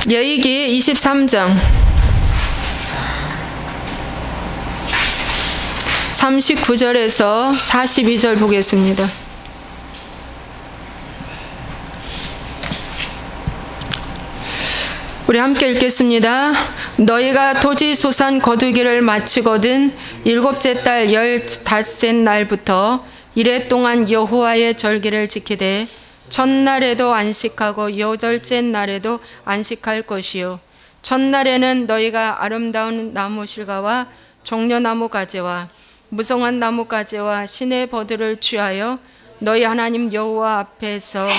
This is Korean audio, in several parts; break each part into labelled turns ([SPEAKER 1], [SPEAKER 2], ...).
[SPEAKER 1] 레위기 23장 39절에서 42절 보겠습니다. 우리 함께 읽겠습니다. 너희가 토지 소산 거두기를 마치거든 일곱째 달 15째 날부터 이래 동안 여호와의 절기를 지키되 첫날에도 안식하고 여덟째 날에도 안식할 것이요 첫날에는 너희가 아름다운 나무 실과와 종려나무 가지와 무성한 나무 가지와 시내 버들을 취하여 너희 하나님 여호와 앞에서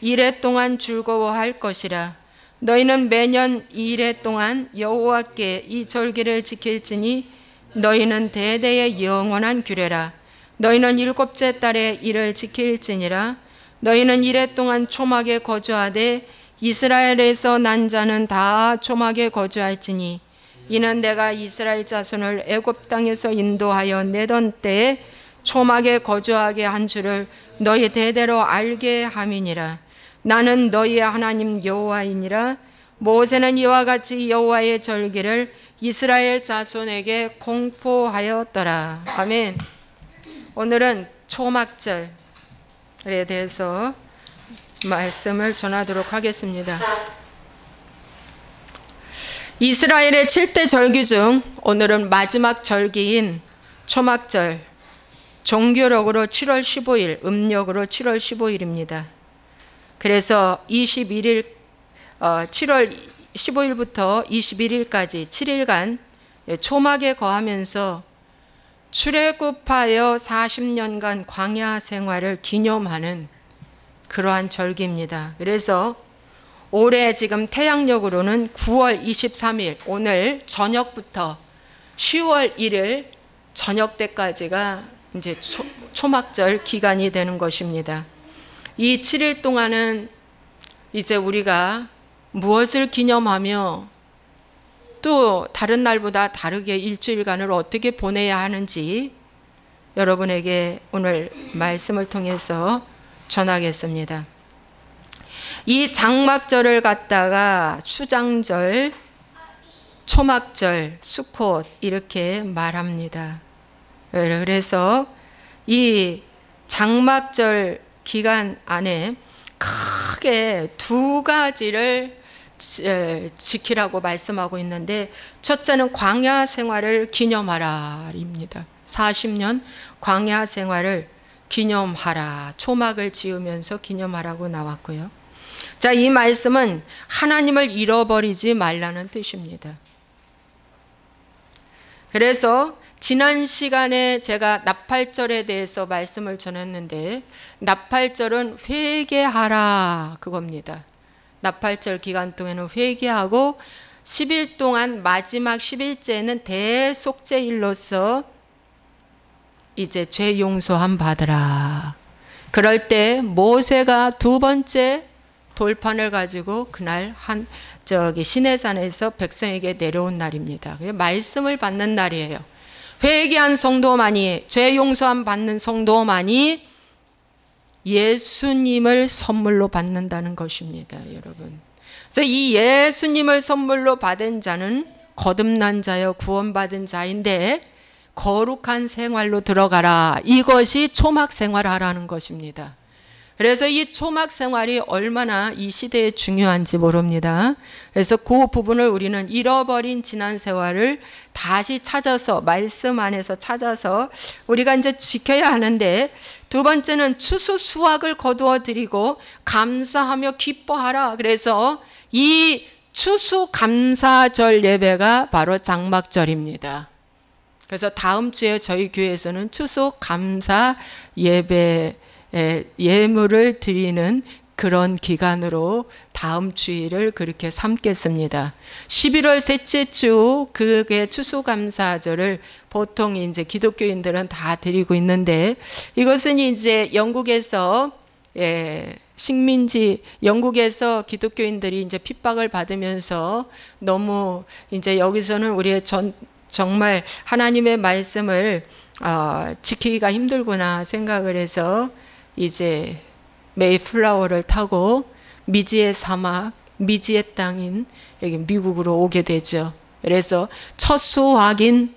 [SPEAKER 1] 이래 동안 즐거워할 것이라. 너희는 매년 이래 동안 여호와께 이 절기를 지킬지니 너희는 대대의 영원한 규례라. 너희는 일곱째 달에 이를 지킬지니라. 너희는 이래 동안 초막에 거주하되 이스라엘에서 난 자는 다 초막에 거주할지니 이는 내가 이스라엘 자손을 애굽 땅에서 인도하여 내던 때에 초막에 거주하게 한 줄을 너희 대대로 알게 함이니라. 나는 너희의 하나님 여호와이니라. 모세는 이와 같이 여호와의 절기를 이스라엘 자손에게 공포하였더라. 아멘. 오늘은 초막절에 대해서 말씀을 전하도록 하겠습니다. 이스라엘의 7대 절기 중 오늘은 마지막 절기인 초막절, 종교력으로 7월 15일, 음력으로 7월 15일입니다. 그래서 7월 15일부터 21일까지 7일간 초막에 거하면서 출애굽하여 40년간 광야 생활을 기념하는 그러한 절기입니다. 그래서 올해 지금 태양력으로는 9월 23일 오늘 저녁부터 10월 1일 저녁 때까지가 이제 초막절 기간이 되는 것입니다. 이 7일 동안은 이제 우리가 무엇을 기념하며 또 다른 날보다 다르게 일주일간을 어떻게 보내야 하는지 여러분에게 오늘 말씀을 통해서 전하겠습니다. 이 장막절을 갖다가 수장절, 초막절, 수콧 이렇게 말합니다. 그래서 이 장막절 기간 안에 크게 두 가지를 지키라고 말씀하고 있는데 첫째는 광야 생활을 기념하라입니다. 40년 광야 생활을 기념하라. 초막을 지으면서 기념하라고 나왔고요. 자, 이 말씀은 하나님을 잃어버리지 말라는 뜻입니다. 그래서 지난 시간에 제가 나팔절에 대해서 말씀을 전했는데 나팔절은 회개하라 그겁니다. 나팔절 기간 동안은 회개하고 10일 동안 마지막 10일째는 대속죄일로서 이제 죄 용서함 받으라. 그럴 때 모세가 두 번째 돌판을 가지고 그날 시내산에서 백성에게 내려온 날입니다. 말씀을 받는 날이에요. 회개한 성도만이, 죄 용서함 받는 성도만이 예수님을 선물로 받는다는 것입니다, 여러분. 그래서 이 예수님을 선물로 받은 자는 거듭난 자여 구원받은 자인데 거룩한 생활로 들어가라. 이것이 초막 생활하라는 것입니다. 그래서 이 초막 생활이 얼마나 이 시대에 중요한지 모릅니다. 그래서 그 부분을 우리는 잃어버린 지난 생활을 다시 찾아서 말씀 안에서 찾아서 우리가 이제 지켜야 하는데 두 번째는 추수 수확을 거두어 드리고 감사하며 기뻐하라. 그래서 이 추수 감사절 예배가 바로 장막절입니다. 그래서 다음 주에 저희 교회에서는 추수 감사 예배 예물을 드리는 그런 기간으로 다음 주일을 그렇게 삼겠습니다. 11월 셋째 주 그게 추수감사절을 보통 이제 기독교인들은 다 드리고 있는데 이것은 이제 영국에서 식민지 영국에서 기독교인들이 이제 핍박을 받으면서 너무 이제 여기서는 우리의 정말 하나님의 말씀을 지키기가 힘들구나 생각을 해서 이제 메이플라워를 타고 미지의 사막 미지의 땅인 여기 미국으로 오게 되죠. 그래서 첫 수확인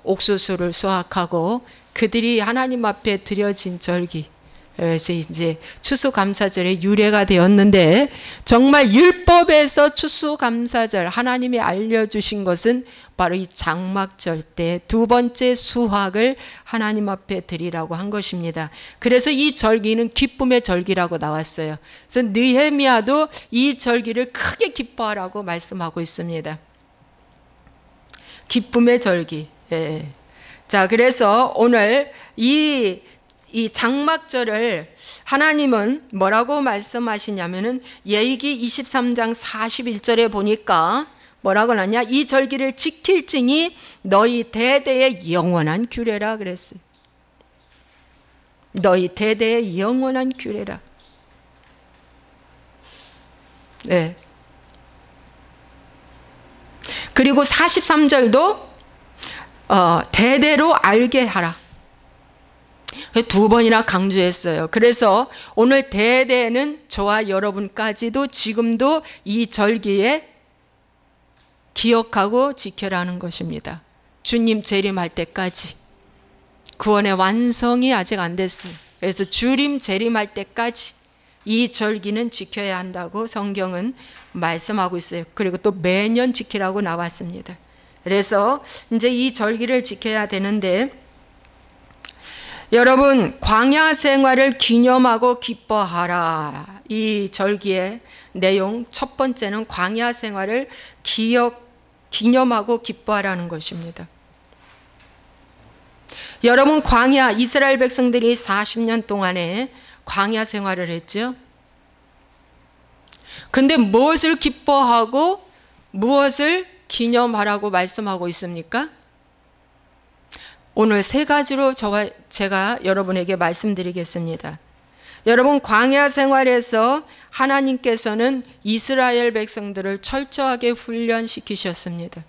[SPEAKER 1] 옥수수를 수확하고 그들이 하나님 앞에 드려진 절기, 그래서 이제 추수감사절의 유래가 되었는데, 정말 율법에서 추수감사절 하나님이 알려주신 것은 바로 이 장막절 때 두 번째 수확을 하나님 앞에 드리라고 한 것입니다. 그래서 이 절기는 기쁨의 절기라고 나왔어요. 그래서 느헤미야도 이 절기를 크게 기뻐하라고 말씀하고 있습니다. 기쁨의 절기. 예. 자, 그래서 오늘 이 장막절을 하나님은 뭐라고 말씀하시냐면은 예기 23장 41절에 보니까 뭐라고 하냐, 이 절기를 지킬지니 너희 대대의 영원한 규례라 그랬어요. 너희 대대의 영원한 규례라. 네. 그리고 43절도 대대로 알게 하라. 두 번이나 강조했어요. 그래서 오늘 대대는 저와 여러분까지도 지금도 이 절기에 기억하고 지켜라는 것입니다. 주님 재림할 때까지. 구원의 완성이 아직 안 됐어요. 그래서 주님 재림할 때까지 이 절기는 지켜야 한다고 성경은 말씀하고 있어요. 그리고 또 매년 지키라고 나왔습니다. 그래서 이제 이 절기를 지켜야 되는데, 여러분, 광야 생활을 기념하고 기뻐하라. 이 절기의 내용 첫 번째는 광야 생활을 기념하고 기뻐하라는 것입니다. 여러분, 광야, 이스라엘 백성들이 40년 동안에 광야 생활을 했죠. 근데 무엇을 기뻐하고 무엇을 기념하라고 말씀하고 있습니까? 오늘 세 가지로 제가 여러분에게 말씀드리겠습니다. 여러분, 광야 생활에서 하나님께서는 이스라엘 백성들을 철저하게 훈련시키셨습니다.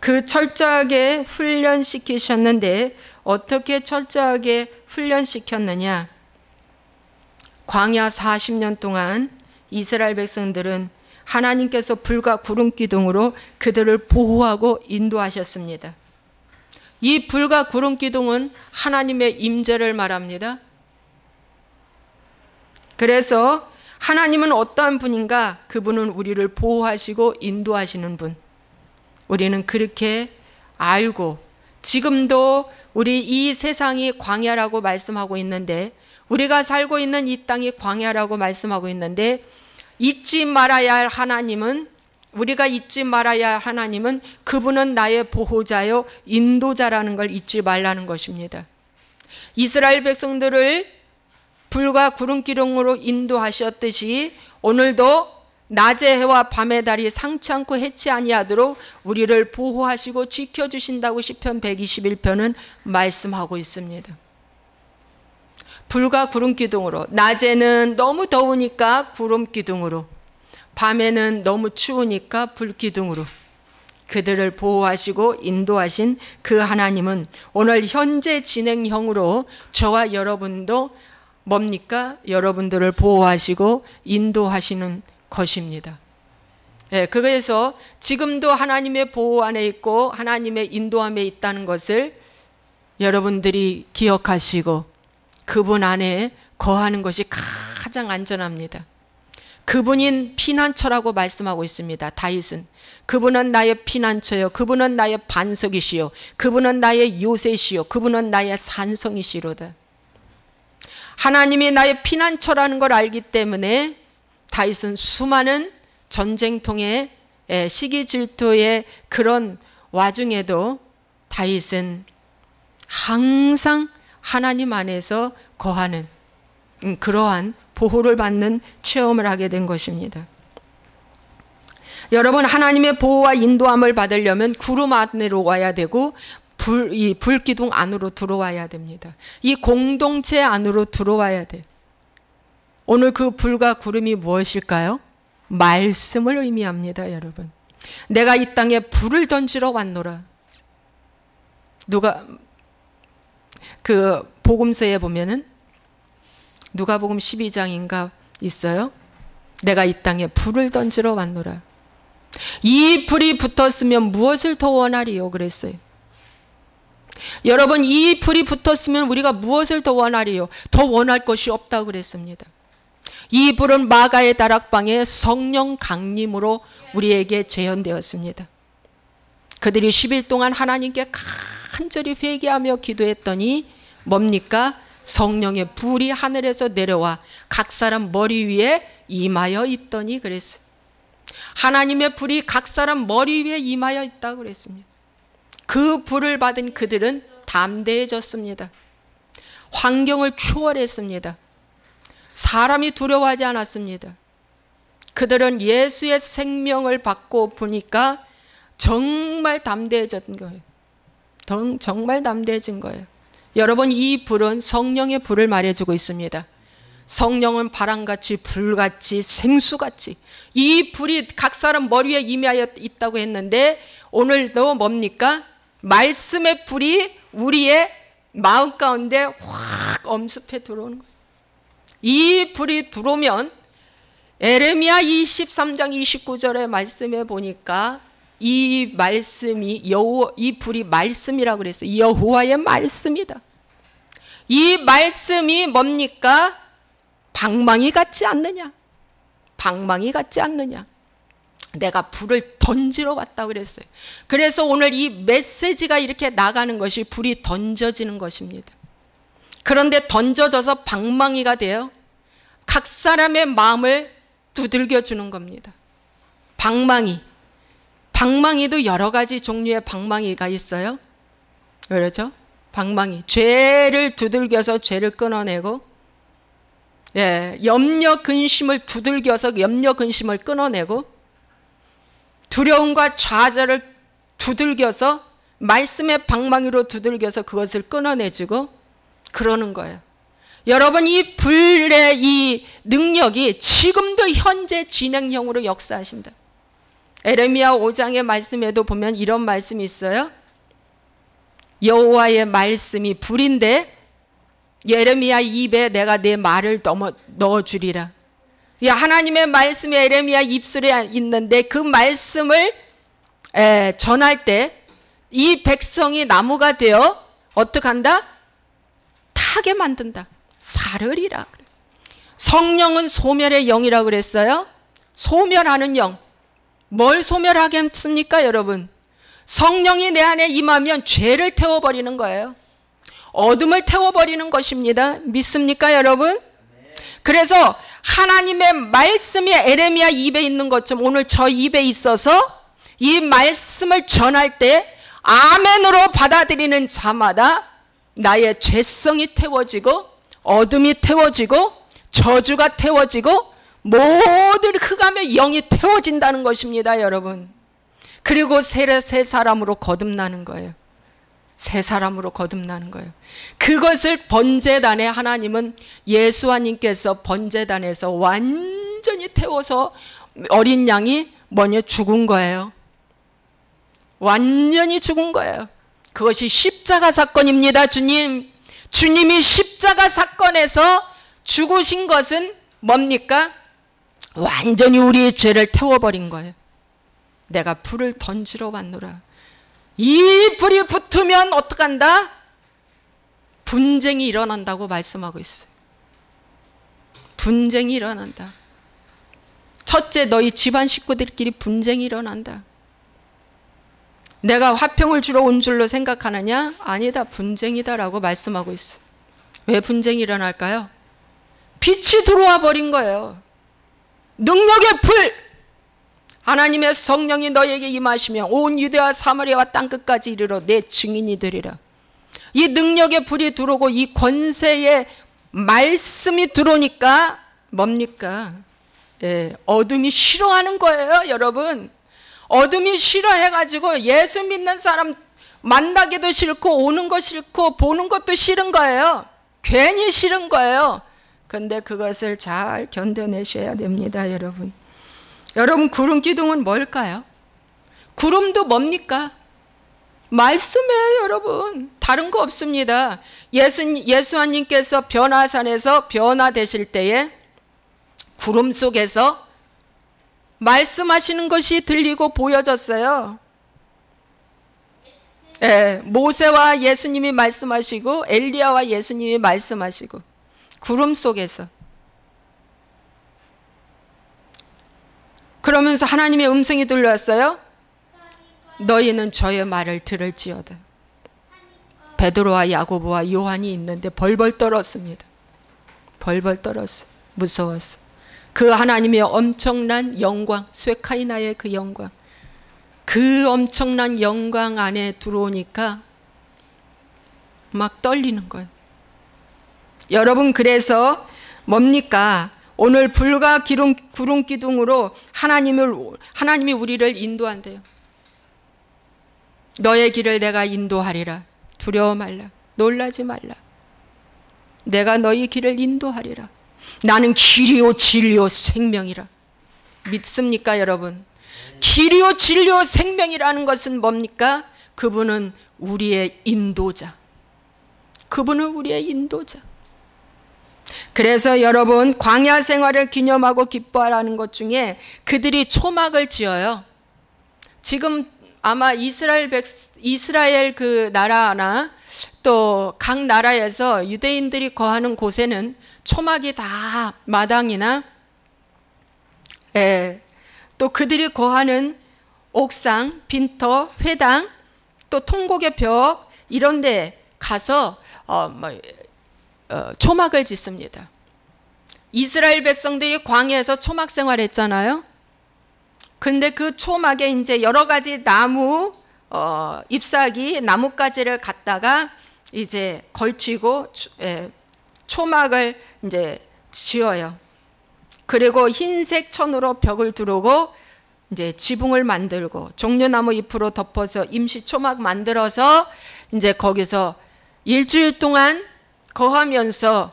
[SPEAKER 1] 그 철저하게 훈련시키셨는데 어떻게 철저하게 훈련시켰느냐? 광야 40년 동안 이스라엘 백성들은 하나님께서 불과 구름 기둥으로 그들을 보호하고 인도하셨습니다. 이 불과 구름 기둥은 하나님의 임재를 말합니다. 그래서 하나님은 어떠한 분인가? 그분은 우리를 보호하시고 인도하시는 분. 우리는 그렇게 알고, 지금도 우리 이 세상이 광야라고 말씀하고 있는데, 우리가 살고 있는 이 땅이 광야라고 말씀하고 있는데, 잊지 말아야 할 하나님은, 우리가 잊지 말아야 할 하나님은 그분은 나의 보호자요 인도자라는 걸 잊지 말라는 것입니다. 이스라엘 백성들을 불과 구름 기둥으로 인도하셨듯이 오늘도 낮의 해와 밤의 달이 상치 않고 해치 아니하도록 우리를 보호하시고 지켜주신다고 시편 121편은 말씀하고 있습니다. 불과 구름 기둥으로, 낮에는 너무 더우니까 구름 기둥으로, 밤에는 너무 추우니까 불 기둥으로 그들을 보호하시고 인도하신 그 하나님은 오늘 현재 진행형으로 저와 여러분도 뭡니까? 여러분들을 보호하시고 인도하시는 것입니다. 예, 그래서 지금도 하나님의 보호 안에 있고 하나님의 인도함에 있다는 것을 여러분들이 기억하시고 그분 안에 거하는 것이 가장 안전합니다. 그분인 피난처라고 말씀하고 있습니다. 다윗은 그분은 나의 피난처요, 그분은 나의 반석이시요, 그분은 나의 요새시요, 그분은 나의 산성이시로다. 하나님이 나의 피난처라는 걸 알기 때문에 다윗은 수많은 전쟁통의 시기 질투의 그런 와중에도 다윗은 항상 하나님 안에서 거하는 그러한 보호를 받는 체험을 하게 된 것입니다. 여러분, 하나님의 보호와 인도함을 받으려면 구름 안으로 와야 되고 이 불기둥 안으로 들어와야 됩니다. 이 공동체 안으로 들어와야 돼. 오늘 그 불과 구름이 무엇일까요? 말씀을 의미합니다, 여러분. 내가 이 땅에 불을 던지러 왔노라. 누가 그 복음서에 보면은 누가복음 12장인가 있어요. 내가 이 땅에 불을 던지러 왔노라. 이 불이 붙었으면 무엇을 더 원하리요? 그랬어요. 여러분, 이 불이 붙었으면 우리가 무엇을 더 원하리요? 더 원할 것이 없다고 그랬습니다. 이 불은 마가의 다락방에 성령 강림으로 우리에게 재현되었습니다. 그들이 10일 동안 하나님께 간절히 회개하며 기도했더니 뭡니까? 성령의 불이 하늘에서 내려와 각 사람 머리 위에 임하여 있더니 그랬어요. 하나님의 불이 각 사람 머리 위에 임하여 있다고 그랬습니다. 그 불을 받은 그들은 담대해졌습니다. 환경을 초월했습니다. 사람이 두려워하지 않았습니다. 그들은 예수의 생명을 받고 보니까 정말 담대해진 거예요. 정말 담대해진 거예요. 여러분, 이 불은 성령의 불을 말해주고 있습니다. 성령은 바람같이 불같이 생수같이 이 불이 각 사람 머리에 임하여 있다고 했는데 오늘도 뭡니까? 말씀의 불이 우리의 마음 가운데 확 엄습해 들어오는 거예요. 이 불이 들어오면 에레미야 23장 29절의 말씀에 보니까 이 말씀이 이 불이 말씀이라고 그랬어요. 여호와의 말씀이다. 이 말씀이 뭡니까? 방망이 같지 않느냐? 방망이 같지 않느냐? 내가 불을 던지러 왔다고 그랬어요. 그래서 오늘 이 메시지가 이렇게 나가는 것이 불이 던져지는 것입니다. 그런데 던져져서 방망이가 되어 각 사람의 마음을 두들겨 주는 겁니다. 방망이도 여러 가지 종류의 방망이가 있어요. 그렇죠? 방망이. 죄를 두들겨서 죄를 끊어내고, 염려 근심을 두들겨서 염려 근심을 끊어내고, 두려움과 좌절을 두들겨서 말씀의 방망이로 두들겨서 그것을 끊어내주고 그러는 거예요. 여러분, 이 불의 이 능력이 지금도 현재 진행형으로 역사하신다. 에레미야 5장의 말씀에도 보면 이런 말씀이 있어요. 여호와의 말씀이 불인데 예레미야 입에 내가 내 말을 넣어주리라. 하나님의 말씀이 에레미야 입술에 있는데 그 말씀을 전할 때 이 백성이 나무가 되어 어떻게 한다? 타게 만든다. 사르리라. 성령은 소멸의 영이라고 그랬어요. 소멸하는 영. 뭘 소멸하겠습니까, 여러분? 성령이 내 안에 임하면 죄를 태워버리는 거예요. 어둠을 태워버리는 것입니다. 믿습니까, 여러분? 그래서 하나님의 말씀이 에레미야 입에 있는 것처럼 오늘 저 입에 있어서 이 말씀을 전할 때 아멘으로 받아들이는 자마다 나의 죄성이 태워지고 어둠이 태워지고 저주가 태워지고 모든 흑암의 영이 태워진다는 것입니다, 여러분. 그리고 새 사람으로 거듭나는 거예요. 새 사람으로 거듭나는 거예요. 그것을 번제단에 하나님은 예수님께서 번제단에서 완전히 태워서 어린 양이 뭐냐 죽은 거예요. 완전히 죽은 거예요. 그것이 십자가 사건입니다. 주님이 십자가 사건에서 죽으신 것은 뭡니까? 완전히 우리의 죄를 태워버린 거예요. 내가 불을 던지러 왔노라. 이 불이 붙으면 어떡한다? 분쟁이 일어난다고 말씀하고 있어요. 분쟁이 일어난다. 첫째, 너희 집안 식구들끼리 분쟁이 일어난다. 내가 화평을 주러 온 줄로 생각하느냐? 아니다, 분쟁이다라고 말씀하고 있어요. 왜 분쟁이 일어날까요? 빛이 들어와 버린 거예요. 능력의 불! 하나님의 성령이 너에게 임하시며 온 유대와 사마리아와 땅끝까지 이르러 내 증인이 되리라. 이 능력의 불이 들어오고 이 권세의 말씀이 들어오니까 뭡니까? 어둠이 싫어하는 거예요, 여러분. 어둠이 싫어해가지고 예수 믿는 사람 만나기도 싫고 오는 거 싫고 보는 것도 싫은 거예요. 괜히 싫은 거예요. 근데 그것을 잘 견뎌내셔야 됩니다, 여러분. 여러분, 구름 기둥은 뭘까요? 구름도 뭡니까? 말씀이에요, 여러분. 다른 거 없습니다. 예수님께서 변화산에서 변화되실 때에 구름 속에서 말씀하시는 것이 들리고 보여졌어요. 예, 모세와 예수님이 말씀하시고 엘리야와 예수님이 말씀하시고 구름 속에서. 그러면서 하나님의 음성이 들려왔어요. 너희는 저의 말을 들을지어다. 베드로와 야고보와 요한이 있는데 벌벌 떨었습니다. 벌벌 떨었어. 무서웠어. 그 하나님의 엄청난 영광, 쇠카이나의 그 영광, 그 엄청난 영광 안에 들어오니까 막 떨리는 거예요. 여러분, 그래서 뭡니까? 오늘 불과 구름 기둥으로 하나님이 우리를 인도한대요. 너의 길을 내가 인도하리라. 두려워 말라. 놀라지 말라. 내가 너희 길을 인도하리라. 나는 길이요 진리요 생명이라. 믿습니까, 여러분? 길이요 진리요 생명이라는 것은 뭡니까? 그분은 우리의 인도자. 그분은 우리의 인도자. 그래서 여러분, 광야 생활을 기념하고 기뻐하라는 것 중에 그들이 초막을 지어요. 지금 아마 이스라엘 그 나라나 또 각 나라에서 유대인들이 거하는 곳에는 초막이 다 마당이나 또 그들이 거하는 옥상, 빈터, 회당, 또 통곡의 벽 이런 데 가서 초막을 짓습니다. 이스라엘 백성들이 광야에서 초막 생활했잖아요. 근데 그 초막에 이제 여러 가지 나무, 잎사귀, 나뭇가지를 갖다가 이제 걸치고 초막을 이제 지어요. 그리고 흰색 천으로 벽을 두르고 이제 지붕을 만들고 종려나무 잎으로 덮어서 임시 초막 만들어서 이제 거기서 일주일 동안 거하면서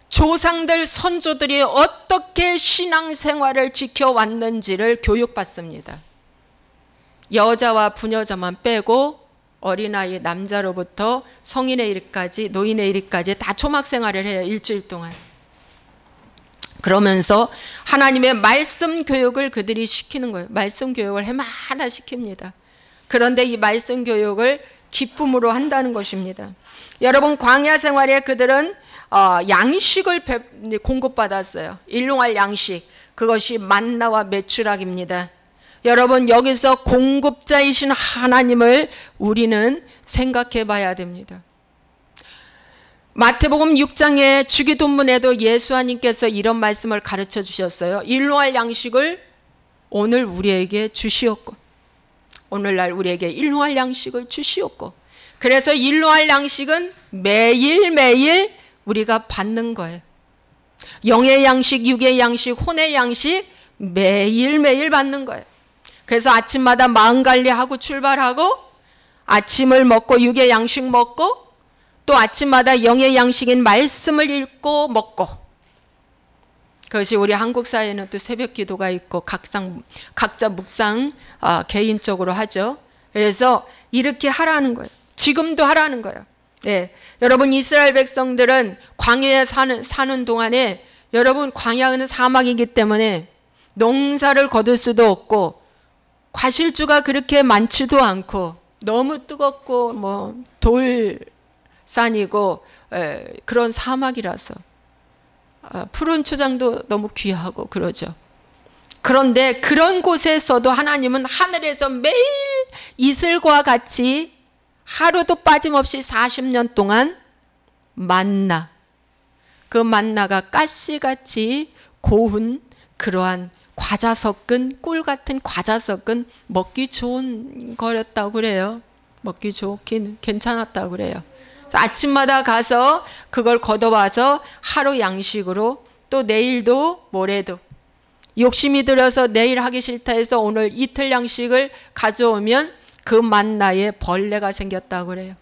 [SPEAKER 1] 조상들 선조들이 어떻게 신앙생활을 지켜왔는지를 교육받습니다. 여자와 부녀자만 빼고 어린아이 남자로부터 성인의 일까지 노인의 일까지 다 초막생활을 해요. 일주일 동안. 그러면서 하나님의 말씀 교육을 그들이 시키는 거예요. 말씀 교육을 해마다 시킵니다. 그런데 이 말씀 교육을 기쁨으로 한다는 것입니다. 여러분, 광야 생활에 그들은 양식을 공급받았어요. 일용할 양식. 그것이 만나와 메추락입니다. 여러분, 여기서 공급자이신 하나님을 우리는 생각해 봐야 됩니다. 마태복음 6장의 주기도문에도 예수님께서 이런 말씀을 가르쳐 주셨어요. 일용할 양식을 오늘 우리에게 주시옵고, 오늘날 우리에게 일용할 양식을 주시옵고. 그래서 일용할 양식은 매일매일 우리가 받는 거예요. 영의 양식, 육의 양식, 혼의 양식 매일매일 받는 거예요. 그래서 아침마다 마음 관리하고 출발하고 아침을 먹고 육의 양식 먹고 또 아침마다 영의 양식인 말씀을 읽고 먹고, 그것이 우리 한국 사회는 또 새벽 기도가 있고 각자 묵상 개인적으로 하죠. 그래서 이렇게 하라는 거예요. 지금도 하라는 거예요. 네. 여러분, 이스라엘 백성들은 광야에 사는 동안에, 여러분, 광야는 사막이기 때문에 농사를 거둘 수도 없고 과실주가 그렇게 많지도 않고 너무 뜨겁고 뭐 돌산이고 그런 사막이라서 푸른 초장도 너무 귀하고 그러죠. 그런데 그런 곳에서도 하나님은 하늘에서 매일 이슬과 같이 하루도 빠짐없이 40년 동안 만나, 그 만나가 가시같이 고운 그러한 과자 섞은, 꿀 같은 과자 섞은 먹기 좋은 거였다고 그래요. 먹기 좋긴 괜찮았다고 그래요. 아침마다 가서 그걸 걷어와서 하루 양식으로, 또 내일도 모레도 욕심이 들어서 내일 하기 싫다 해서 오늘 이틀 양식을 가져오면 그 만나에 벌레가 생겼다고 그래요.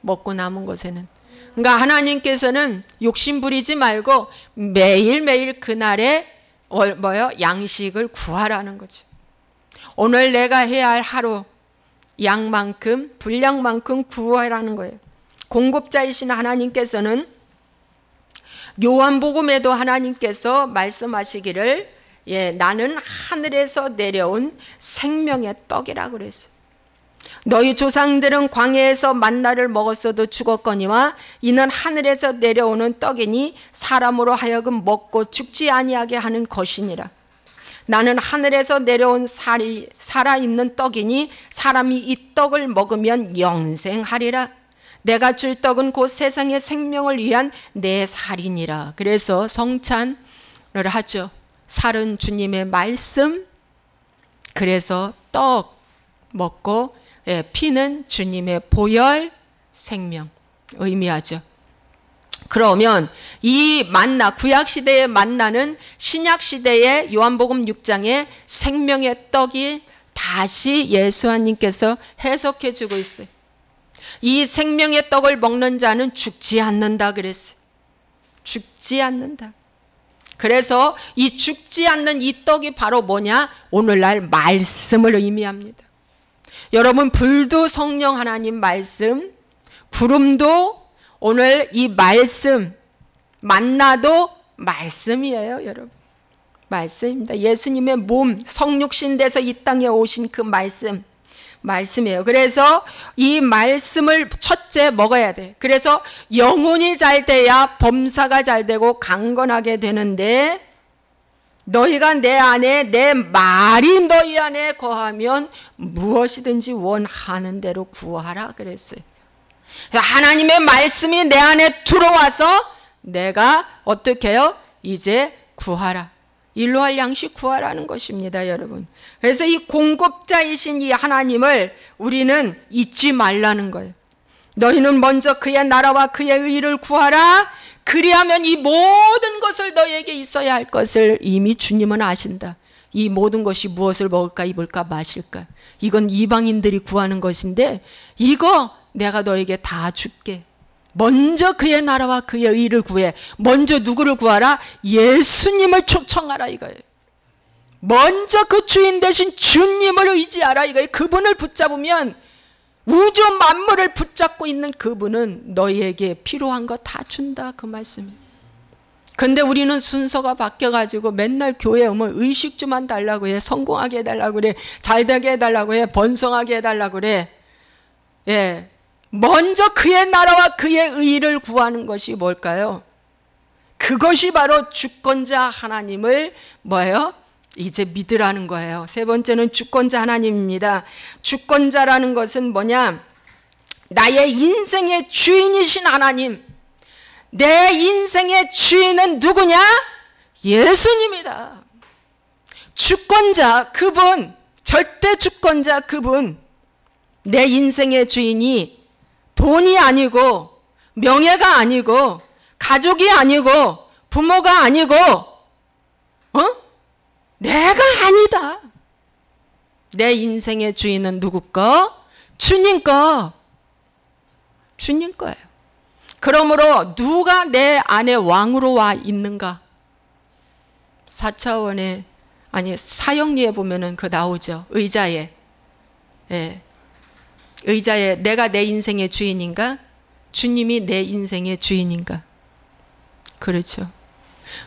[SPEAKER 1] 먹고 남은 것에는. 그러니까 하나님께서는 욕심 부리지 말고 매일매일 그날에 양식을 구하라는 거죠. 오늘 내가 해야 할 하루 양만큼, 분량만큼 구하라는 거예요. 공급자이신 하나님께서는 요한복음에도 하나님께서 말씀하시기를 나는 하늘에서 내려온 생명의 떡이라고 그랬어요. 너희 조상들은 광야에서 만나를 먹었어도 죽었거니와 이는 하늘에서 내려오는 떡이니 사람으로 하여금 먹고 죽지 아니하게 하는 것이니라. 나는 하늘에서 내려온 살아있는 떡이니 사람이 이 떡을 먹으면 영생하리라. 내가 줄 떡은 곧 세상의 생명을 위한 내 살이니라. 그래서 성찬을 하죠. 살은 주님의 말씀, 그래서 떡 먹고 피는 주님의 보혈 생명 의미하죠. 그러면 이 만나, 구약시대의 만나는 신약시대의 요한복음 6장에 생명의 떡이 다시 예수님께서 해석해 주고 있어요. 이 생명의 떡을 먹는 자는 죽지 않는다 그랬어요. 죽지 않는다. 그래서 이 죽지 않는 이 떡이 바로 뭐냐? 오늘날 말씀을 의미합니다. 여러분, 불도 성령 하나님 말씀, 구름도 오늘 이 말씀, 만나도 말씀이에요, 여러분. 말씀입니다. 예수님의 몸, 성육신 돼서 이 땅에 오신 그 말씀이에요. 그래서 이 말씀을 첫째 먹어야 돼. 그래서 영혼이 잘 돼야 범사가 잘 되고 강건하게 되는데, 너희가 내 안에, 내 말이 너희 안에 거하면 무엇이든지 원하는 대로 구하라 그랬어요. 하나님의 말씀이 내 안에 들어와서 내가 어떻게 해요? 이제 구하라. 일로 할 양식 구하라는 것입니다, 여러분. 그래서 이 공급자이신 이 하나님을 우리는 잊지 말라는 거예요. 너희는 먼저 그의 나라와 그의 의를 구하라. 그리하면 이 모든 것을 너희에게 있어야 할 것을 이미 주님은 아신다. 이 모든 것이 무엇을 먹을까, 입을까, 마실까. 이건 이방인들이 구하는 것인데 이거 내가 너에게 다 줄게. 먼저 그의 나라와 그의 의를 구해. 먼저 누구를 구하라? 예수님을 초청하라 이거예요. 먼저 그 주인 되신 주님을 의지하라 이거예요. 그분을 붙잡으면, 우주 만물을 붙잡고 있는 그분은 너희에게 필요한 거 다 준다 그 말씀이에요. 근데 우리는 순서가 바뀌어가지고 맨날 교회 오면 의식주만 달라고 해. 성공하게 해달라고 그래. 잘되게 해달라고 해. 번성하게 해달라고 그래. 먼저 그의 나라와 그의 의를 구하는 것이 뭘까요? 그것이 바로 주권자 하나님을 뭐예요? 이제 믿으라는 거예요. 세 번째는 주권자 하나님입니다. 주권자라는 것은 뭐냐? 나의 인생의 주인이신 하나님. 내 인생의 주인은 누구냐? 예수님이다. 주권자, 그분, 절대 주권자 그분. 내 인생의 주인이 돈이 아니고, 명예가 아니고, 가족이 아니고, 부모가 아니고, 내가 아니다. 내 인생의 주인은 누구 거? 주님 거. 주님 거예요. 그러므로 누가 내 안에 왕으로 와 있는가? 4차원의, 아니 사형리에 보면은 그 나오죠. 의자에. 의자에 내가 내 인생의 주인인가? 주님이 내 인생의 주인인가? 그렇죠.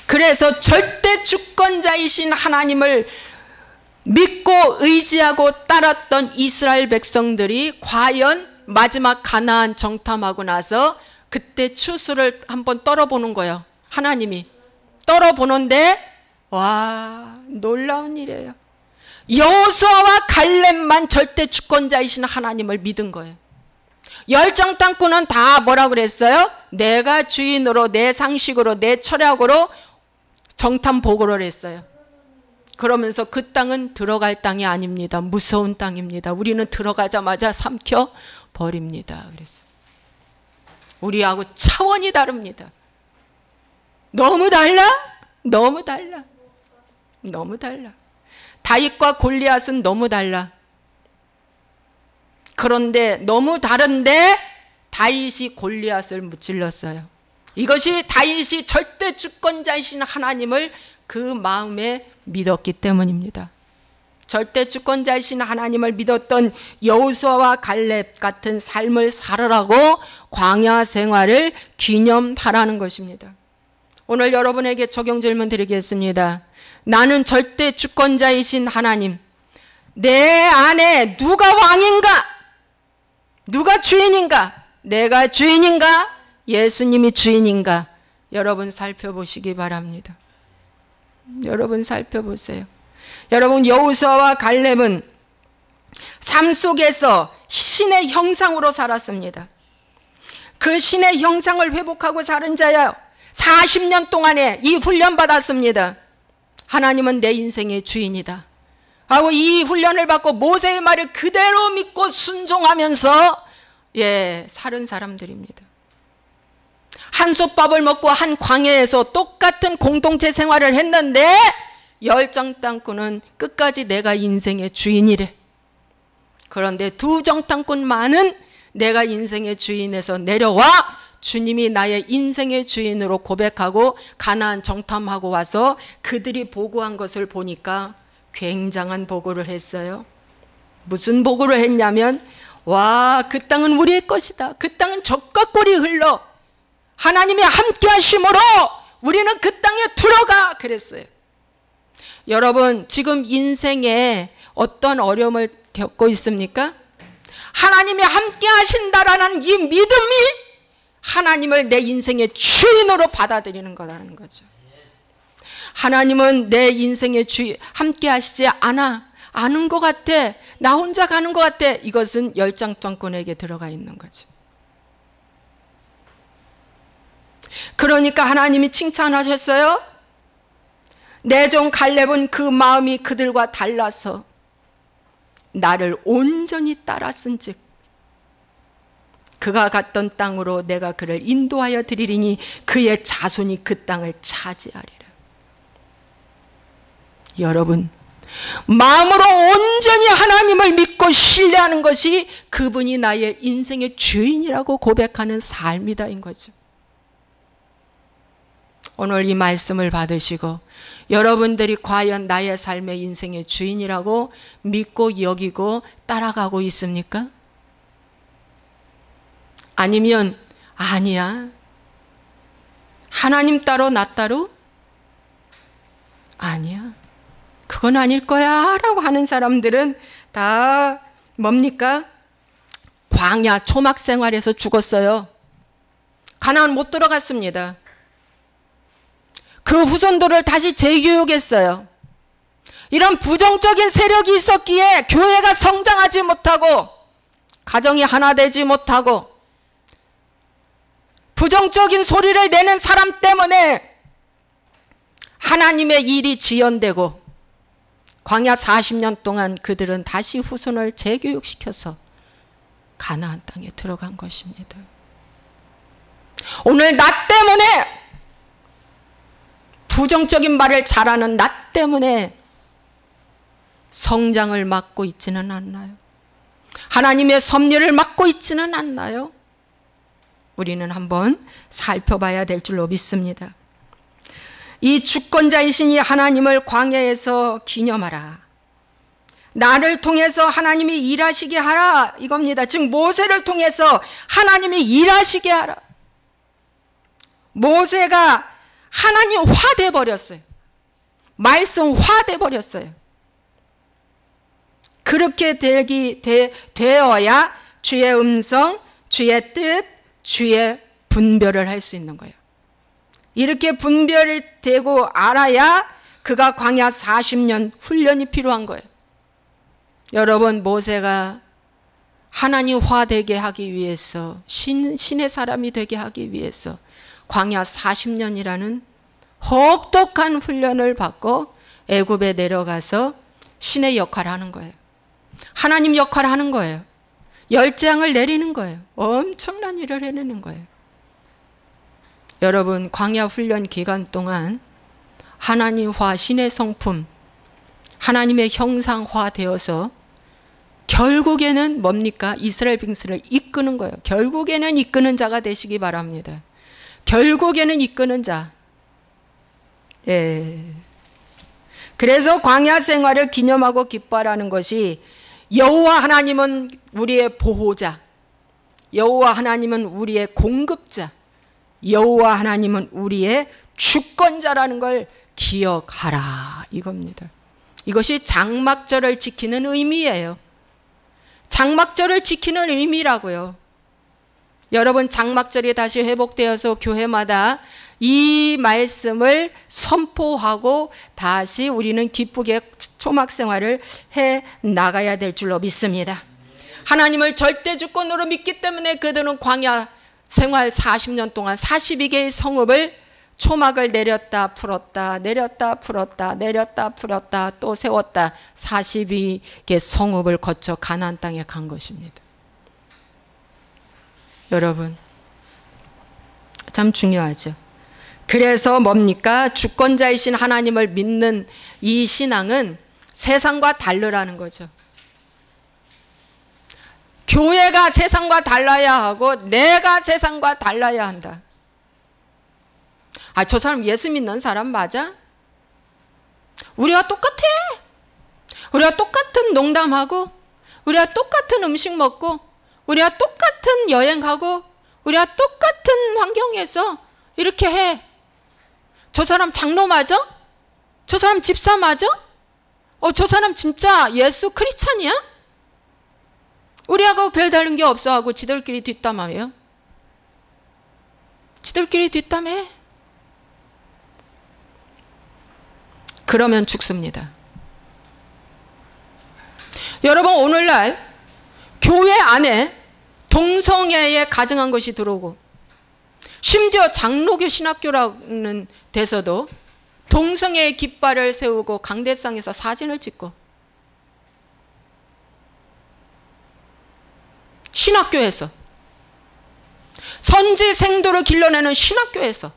[SPEAKER 1] 그래서 절대 주권자이신 하나님을 믿고 의지하고 따랐던 이스라엘 백성들이 과연 마지막 가나안 정탐하고 나서 그때 추수를 한번 떨어보는 거예요. 하나님이 떨어보는데 와, 놀라운 일이에요. 여호수아와 갈렙만 절대 주권자이신 하나님을 믿은 거예요. 열정 땅꾼은 다 뭐라 그랬어요? 내가 주인으로, 내 상식으로, 내 철학으로 정탐 보고를 했어요. 그러면서 그 땅은 들어갈 땅이 아닙니다. 무서운 땅입니다. 우리는 들어가자마자 삼켜 버립니다. 그랬어요. 우리하고 차원이 다릅니다. 너무 달라? 너무 달라. 너무 달라. 다윗과 골리앗은 너무 달라. 그런데 너무 다른데 다윗이 골리앗을 무찔렀어요. 이것이 다윗이 절대 주권자이신 하나님을 그 마음에 믿었기 때문입니다. 절대 주권자이신 하나님을 믿었던 여호수아와 갈렙 같은 삶을 살으라고 광야 생활을 기념하라는 것입니다. 오늘 여러분에게 적용 질문 드리겠습니다. 나는 절대 주권자이신 하나님, 내 안에 누가 왕인가? 누가 주인인가? 내가 주인인가? 예수님이 주인인가? 여러분 살펴보시기 바랍니다. 여러분 살펴보세요. 여러분, 여호수아와 갈렙은 삶 속에서 신의 형상으로 살았습니다. 그 신의 형상을 회복하고 사는 자여, 40년 동안에 이 훈련 받았습니다. 하나님은 내 인생의 주인이다 하고 이 훈련을 받고 모세의 말을 그대로 믿고 순종하면서 사는 사람들입니다. 한솥밥을 먹고 한 광야에서 똑같은 공동체 생활을 했는데 열정탐꾼은 끝까지 내가 인생의 주인이래. 그런데 두 정탐꾼만은 내가 인생의 주인에서 내려와 주님이 나의 인생의 주인으로 고백하고 가나안 정탐하고 와서 그들이 보고한 것을 보니까 굉장한 보고를 했어요. 무슨 보고를 했냐면, 와, 그 땅은 우리의 것이다. 그 땅은 젖과 꿀이 흘러 하나님이 함께 하심으로 우리는 그 땅에 들어가 그랬어요. 여러분, 지금 인생에 어떤 어려움을 겪고 있습니까? 하나님이 함께 하신다라는 이 믿음이 하나님을 내 인생의 주인으로 받아들이는 거라는 거죠. 하나님은 내 인생의 주인, 함께 하시지 않은 것 같아, 나 혼자 가는 것 같아. 이것은 열정탐꾼에게 들어가 있는 거죠. 그러니까 하나님이 칭찬하셨어요. 내 종 갈렙은 그 마음이 그들과 달라서 나를 온전히 따랐은즉 그가 갔던 땅으로 내가 그를 인도하여 드리리니 그의 자손이 그 땅을 차지하리라. 여러분, 마음으로 온전히 하나님을 믿고 신뢰하는 것이 그분이 나의 인생의 주인이라고 고백하는 삶이다인 거죠. 오늘 이 말씀을 받으시고 여러분들이 과연 나의 삶의 인생의 주인이라고 믿고 여기고 따라가고 있습니까? 아니면 아니야, 하나님 따로 나 따로? 아니야, 그건 아닐 거야 라고 하는 사람들은 다 뭡니까? 광야 초막 생활에서 죽었어요. 가나안 못 들어갔습니다. 그 후손들을 다시 재교육했어요. 이런 부정적인 세력이 있었기에 교회가 성장하지 못하고 가정이 하나 되지 못하고 부정적인 소리를 내는 사람 때문에 하나님의 일이 지연되고 광야 40년 동안 그들은 다시 후손을 재교육시켜서 가나안 땅에 들어간 것입니다. 오늘 나 때문에, 부정적인 말을 잘하는 나 때문에 성장을 막고 있지는 않나요? 하나님의 섭리를 막고 있지는 않나요? 우리는 한번 살펴봐야 될 줄로 믿습니다. 이 주권자이신 이 하나님을 광야에서 기념하라. 나를 통해서 하나님이 일하시게 하라, 이겁니다. 즉 모세를 통해서 하나님이 일하시게 하라. 모세가 하나님화 돼버렸어요. 말씀화 돼버렸어요. 그렇게 되어야 주의 음성, 주의 뜻, 주의 분별을 할 수 있는 거예요. 이렇게 분별이 되고 알아야 그가 광야 40년 훈련이 필요한 거예요. 여러분, 모세가 하나님화 되게 하기 위해서, 신의 사람이 되게 하기 위해서 광야 40년이라는 혹독한 훈련을 받고 애굽에 내려가서 신의 역할을 하는 거예요. 하나님 역할을 하는 거예요. 열재앙을 내리는 거예요. 엄청난 일을 해내는 거예요. 여러분, 광야 훈련 기간 동안 하나님화, 신의 성품, 하나님의 형상화 되어서 결국에는 뭡니까? 이스라엘 백성을 이끄는 거예요. 결국에는 이끄는 자가 되시기 바랍니다. 결국에는 이끄는 자. 그래서 광야 생활을 기념하고 기뻐하라는 것이, 여호와 하나님은 우리의 보호자, 여호와 하나님은 우리의 공급자, 여호와 하나님은 우리의 주권자라는 걸 기억하라 이겁니다. 이것이 장막절을 지키는 의미예요. 장막절을 지키는 의미라고요. 여러분, 장막절이 다시 회복되어서 교회마다 이 말씀을 선포하고 다시 우리는 기쁘게 초막 생활을 해 나가야 될 줄로 믿습니다. 하나님을 절대 주권으로 믿기 때문에 그들은 광야 생활 40년 동안 42개의 성읍을 초막을 내렸다 풀었다 내렸다 풀었다 내렸다 풀었다 또 세웠다 42개 성읍을 거쳐 가나안 땅에 간 것입니다. 여러분, 참 중요하죠. 그래서 뭡니까? 주권자이신 하나님을 믿는 이 신앙은 세상과 다르라는 거죠. 교회가 세상과 달라야 하고 내가 세상과 달라야 한다. 아, 저 사람 예수 믿는 사람 맞아? 우리와 똑같아. 우리와 똑같은 농담하고 우리와 똑같은 음식 먹고 우리와 똑같은 여행하고 우리와 똑같은 환경에서 이렇게 해. 저 사람 장로 맞아? 저 사람 집사 맞아? 저 사람 진짜 예수 크리스찬이야? 우리하고 별다른 게 없어 하고 지들끼리 뒷담화해요. 지들끼리 뒷담해. 그러면 죽습니다. 여러분, 오늘날 교회 안에 동성애에 가증한 것이 들어오고 심지어 장로교 신학교라는 데서도 동성애의 깃발을 세우고 강대상에서 사진을 찍고 신학교에서 선지 생도를 길러내는 신학교에서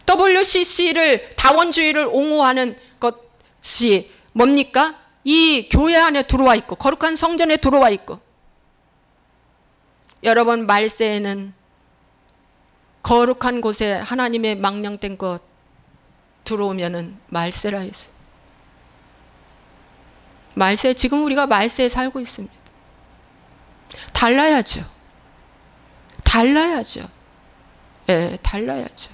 [SPEAKER 1] WCC를 다원주의를 옹호하는 것이 뭡니까? 이 교회 안에 들어와 있고 거룩한 성전에 들어와 있고 여러분, 말세에는 거룩한 곳에 하나님의 망령된 것 들어오면은 말세라 했어요. 말세, 지금 우리가 말세에 살고 있습니다. 달라야죠. 달라야죠. 예, 달라야죠.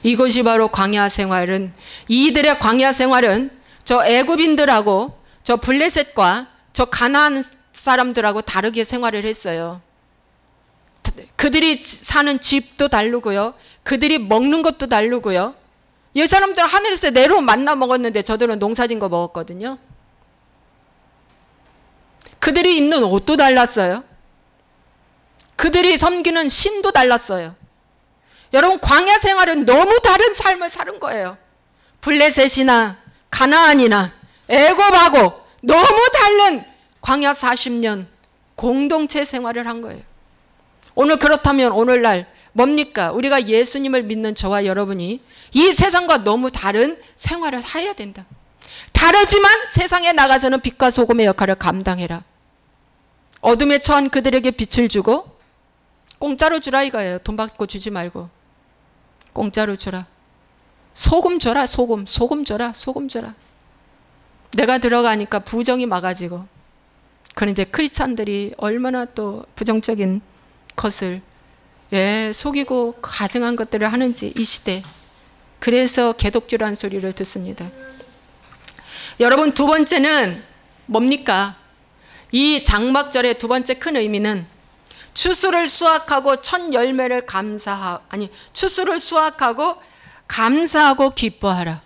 [SPEAKER 1] 이것이 바로 광야 생활은, 이들의 광야 생활은 저 애굽인들하고 저 블레셋과 저 가나안 사람들하고 다르게 생활을 했어요. 그들이 사는 집도 다르고요. 그들이 먹는 것도 다르고요. 이 사람들은 하늘에서 내려온 만나 먹었는데 저들은 농사진 거 먹었거든요. 그들이 입는 옷도 달랐어요. 그들이 섬기는 신도 달랐어요. 여러분, 광야 생활은 너무 다른 삶을 사는 거예요. 블레셋이나 가나안이나 애굽하고 너무 다른 광야 40년 공동체 생활을 한 거예요. 오늘 그렇다면 오늘날 뭡니까? 우리가 예수님을 믿는 저와 여러분이 이 세상과 너무 다른 생활을 해야 된다. 다르지만 세상에 나가서는 빛과 소금의 역할을 감당해라. 어둠에 처한 그들에게 빛을 주고 공짜로 주라 이거예요. 돈 받고 주지 말고 공짜로 주라. 소금 줘라. 소금 줘라. 소금 줘라. 내가 들어가니까 부정이 막아지고, 그런 이제 크리스찬들이 얼마나 또 부정적인 것을 속이고 가증한 것들을 하는지 이 시대. 그래서 개독주란 소리를 듣습니다. 여러분, 두 번째는 뭡니까? 이 장막절의 두 번째 큰 의미는 추수를 수확하고 첫 열매를 추수를 수확하고 감사하고 기뻐하라.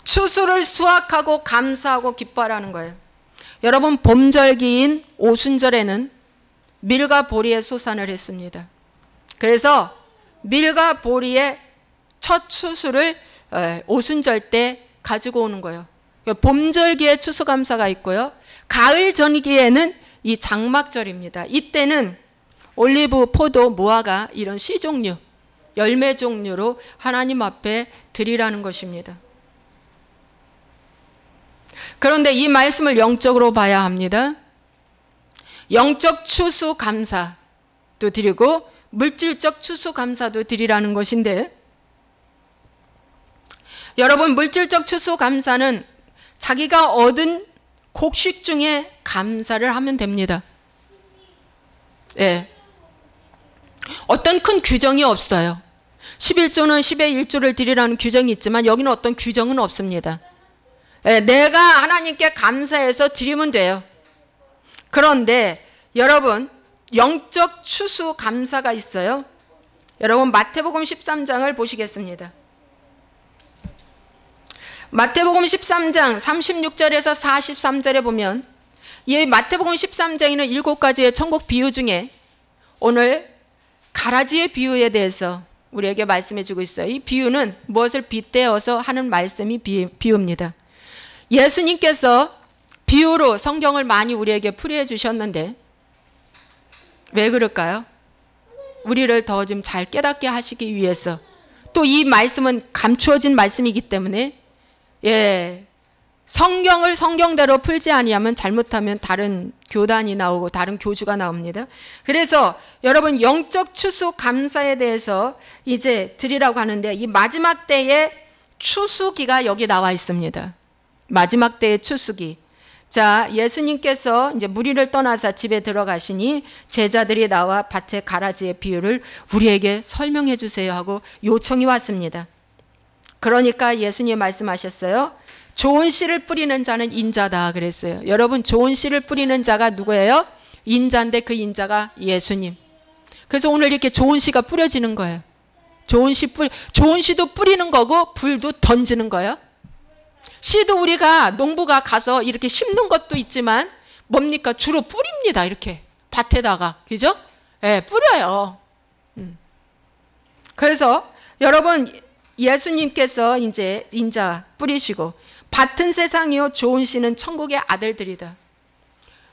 [SPEAKER 1] 추수를 수확하고 감사하고 기뻐하라는 거예요. 여러분, 봄절기인 오순절에는 밀과 보리의 소산을 했습니다. 그래서 밀과 보리의 첫 추수를 오순절 때 가지고 오는 거예요. 봄절기에 추수감사가 있고요. 가을 전기에는 이 장막절입니다. 이때는 올리브, 포도, 무화과 이런 씨 종류, 열매 종류로 하나님 앞에 드리라는 것입니다. 그런데 이 말씀을 영적으로 봐야 합니다. 영적 추수 감사도 드리고 물질적 추수 감사도 드리라는 것인데, 여러분, 물질적 추수 감사는 자기가 얻은 곡식 중에 감사를 하면 됩니다. 예. 어떤 큰 규정이 없어요. 11조는 10의 1조를 드리라는 규정이 있지만 여기는 어떤 규정은 없습니다. 내가 하나님께 감사해서 드리면 돼요. 그런데 여러분, 영적 추수 감사가 있어요. 여러분, 마태복음 13장을 보시겠습니다. 마태복음 13장 36절에서 43절에 보면 이 마태복음 13장에는 7가지의 천국 비유 중에 오늘 가라지의 비유에 대해서 우리에게 말씀해 주고 있어요. 이 비유는 무엇을 빗대어서 하는 말씀이 비유입니다. 예수님께서 비유로 성경을 많이 우리에게 풀이해 주셨는데 왜 그럴까요? 우리를 더 좀 잘 깨닫게 하시기 위해서, 또 이 말씀은 감추어진 말씀이기 때문에 성경을 성경대로 풀지 아니하면 잘못하면 다른 교단이 나오고 다른 교주가 나옵니다. 그래서 여러분, 영적 추수 감사에 대해서 이제 드리라고 하는데 이 마지막 때의 추수기가 여기 나와 있습니다. 마지막 때의 추수기. 자, 예수님께서 이제 무리를 떠나서 집에 들어가시니 제자들이 나와 밭의 가라지의 비유를 우리에게 설명해 주세요 하고 요청이 왔습니다. 그러니까 예수님이 말씀하셨어요. 좋은 씨를 뿌리는 자는 인자다 그랬어요. 여러분, 좋은 씨를 뿌리는 자가 누구예요? 인자인데 그 인자가 예수님. 그래서 오늘 이렇게 좋은 씨가 뿌려지는 거예요. 좋은 씨도 뿌리는 거고 불도 던지는 거예요. 씨도 우리가 농부가 가서 이렇게 심는 것도 있지만 뭡니까? 주로 뿌립니다. 이렇게 밭에다가. 그죠? 뿌려요. 그래서 여러분, 예수님께서 이제 인자 뿌리시고 밭은 세상이요 좋은 씨는 천국의 아들들이다.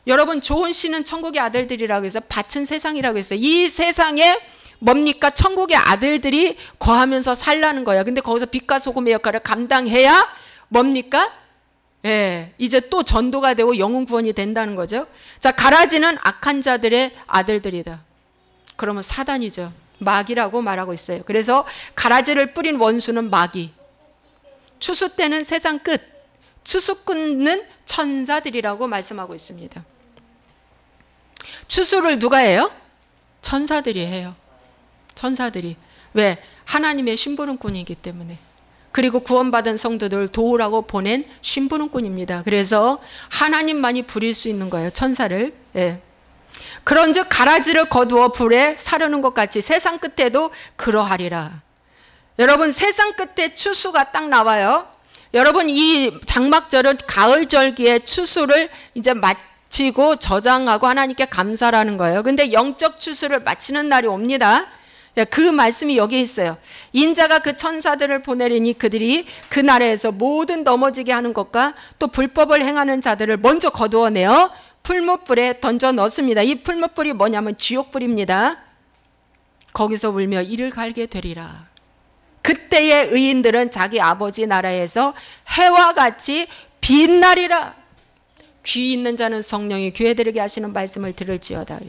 [SPEAKER 1] 여러분, 좋은 씨는 천국의 아들들이라고 해서 밭은 세상이라고 했어요. 이 세상에 뭡니까? 천국의 아들들이 거하면서 살라는 거예요. 근데 거기서 빛과 소금의 역할을 감당해야 뭡니까? 이제 또 전도가 되고 영혼 구원이 된다는 거죠. 자, 가라지는 악한 자들의 아들들이다. 그러면 사단이죠. 마귀라고 말하고 있어요. 그래서 가라지를 뿌린 원수는 마귀. 추수 때는 세상 끝, 추수 끝은 천사들이라고 말씀하고 있습니다. 추수를 누가 해요? 천사들이 해요. 천사들이. 왜? 하나님의 심부름꾼이기 때문에. 그리고 구원받은 성도들을 도우라고 보낸 심부름꾼입니다. 그래서 하나님만이 부릴 수 있는 거예요. 천사를. 그런즉 가라지를 거두어 불에 사르는 것 같이 세상 끝에도 그러하리라. 여러분, 세상 끝에 추수가 딱 나와요. 여러분, 이 장막절은 가을절기에 추수를 이제 마치고 저장하고 하나님께 감사라는 거예요. 근데 영적 추수를 마치는 날이 옵니다. 그 말씀이 여기에 있어요. 인자가 그 천사들을 보내리니 그들이 그 나라에서 모든 넘어지게 하는 것과 또 불법을 행하는 자들을 먼저 거두어내어 풀무불에 던져 넣습니다. 이 풀무불이 뭐냐면 지옥불입니다. 거기서 울며 이를 갈게 되리라. 그때의 의인들은 자기 아버지 나라에서 해와 같이 빛나리라. 귀 있는 자는 성령이 귀에 들게 하시는 말씀을 들을지어다.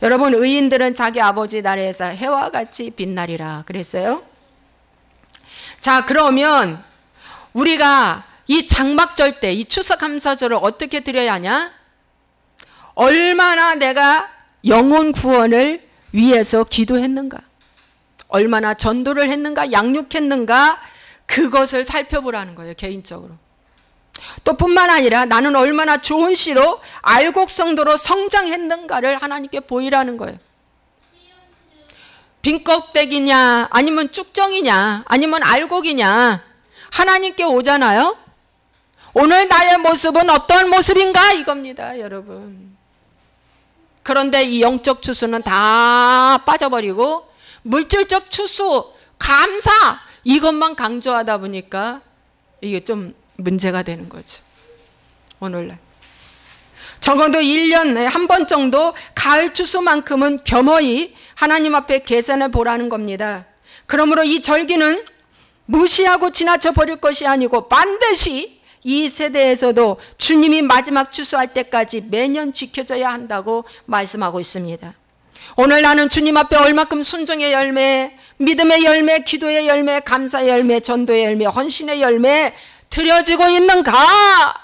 [SPEAKER 1] 여러분, 의인들은 자기 아버지 나라에서 해와 같이 빛나리라 그랬어요. 자, 그러면 우리가 이 장막절 때 이 추수감사절을 어떻게 드려야 하냐? 얼마나 내가 영혼 구원을 위해서 기도했는가, 얼마나 전도를 했는가, 양육했는가, 그것을 살펴보라는 거예요. 개인적으로. 또 뿐만 아니라 나는 얼마나 좋은 씨로 알곡 성도로 성장했는가를 하나님께 보이라는 거예요. 빈껍데기냐 아니면 쭉정이냐 아니면 알곡이냐, 하나님께 오잖아요. 오늘 나의 모습은 어떤 모습인가 이겁니다, 여러분. 그런데 이 영적 추수는 다 빠져버리고 물질적 추수, 감사, 이것만 강조하다 보니까 이게 좀 문제가 되는 거죠. 오늘날 적어도 1년에 한 번 정도 가을 추수만큼은 겸허히 하나님 앞에 계산해 보라는 겁니다. 그러므로 이 절기는 무시하고 지나쳐 버릴 것이 아니고 반드시 이 세대에서도 주님이 마지막 추수할 때까지 매년 지켜져야 한다고 말씀하고 있습니다. 오늘 나는 주님 앞에 얼마큼 순종의 열매, 믿음의 열매, 기도의 열매, 감사의 열매, 전도의 열매, 헌신의 열매 드려지고 있는가?